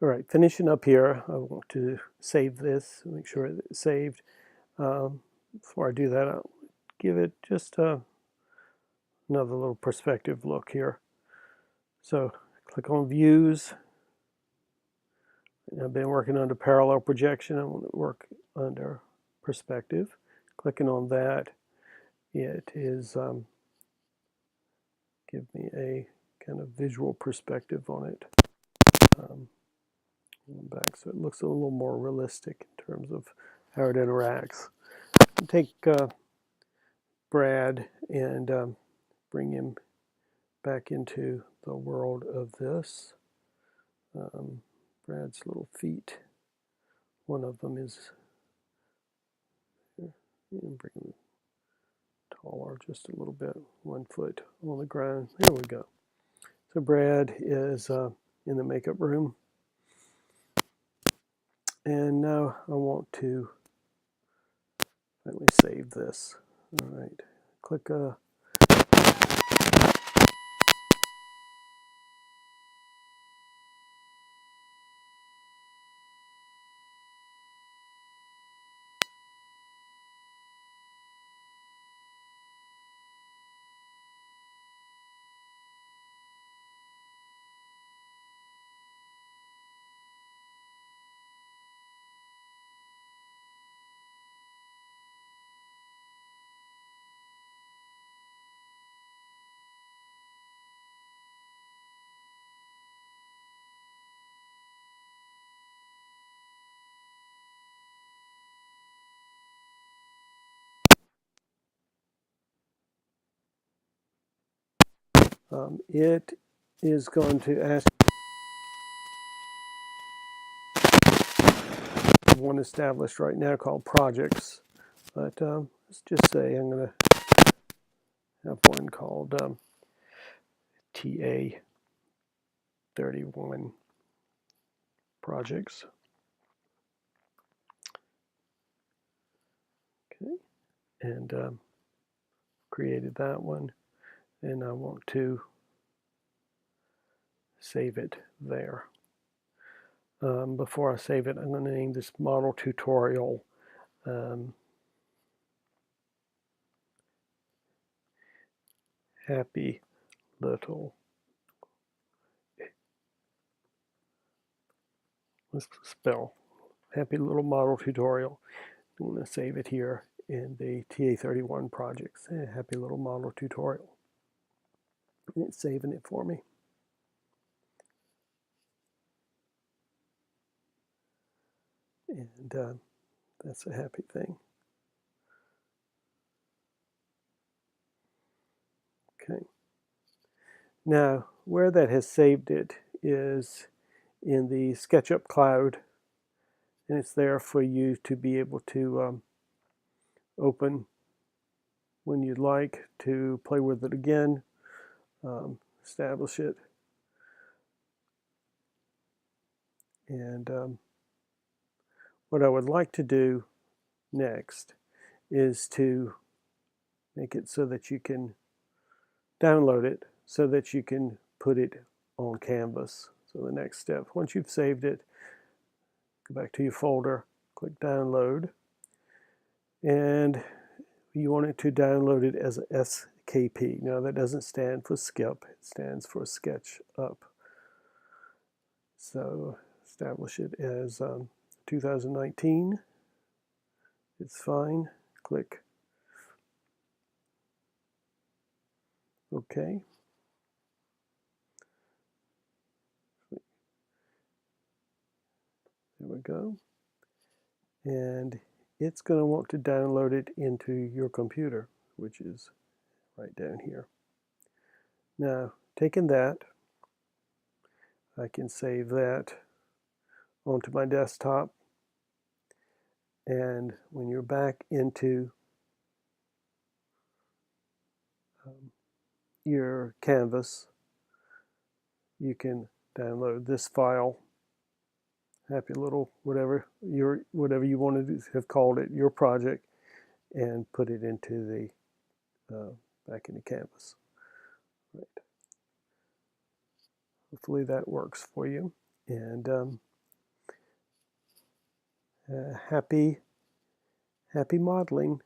All right, finishing up here, I want to save this, make sure it's saved. Before I do that, I'll give it just another little perspective look here. So click on Views. I've been working under Parallel Projection. I want to work under Perspective. Clicking on that, it is give me a kind of visual perspective on it. Back so it looks a little more realistic in terms of how it interacts. Take Brad and bring him back into the world of this. Brad's little feet. One of them is bring him taller just a little bit, 1 foot on the ground. There we go. So Brad is in the makeup room. And now I want to finally save this. All right, click it is going to ask one established right now called projects, but let's just say I'm going to have one called TA31 projects. Okay, and created that one, and I want to save it there. Before I save it, I'm going to name this model tutorial Happy Little, let's spell, Happy Little Model Tutorial. I'm going to save it here in the TA31 projects, Happy Little Model Tutorial. And it's saving it for me. And that's a happy thing. Okay. Now, where that has saved it is in the SketchUp cloud, and it's there for you to be able to open when you'd like, to play with it again, establish it, and what I would like to do next is to make it so that you can download it so that you can put it on Canvas. So the next step, once you've saved it, go back to your folder, click download, and you want it to download it as a SKP. Now that doesn't stand for skip, it stands for SketchUp. So establish it as 2019. It's fine. Click OK. There we go. And it's going to want to download it into your computer, which is right down here. Now, taking that, I can save that onto my desktop. And when you're back into your Canvas, you can download this file, Happy Little whatever you want to have called it, your project, and put it into the back into Canvas. Right. Hopefully that works for you. And Happy modeling.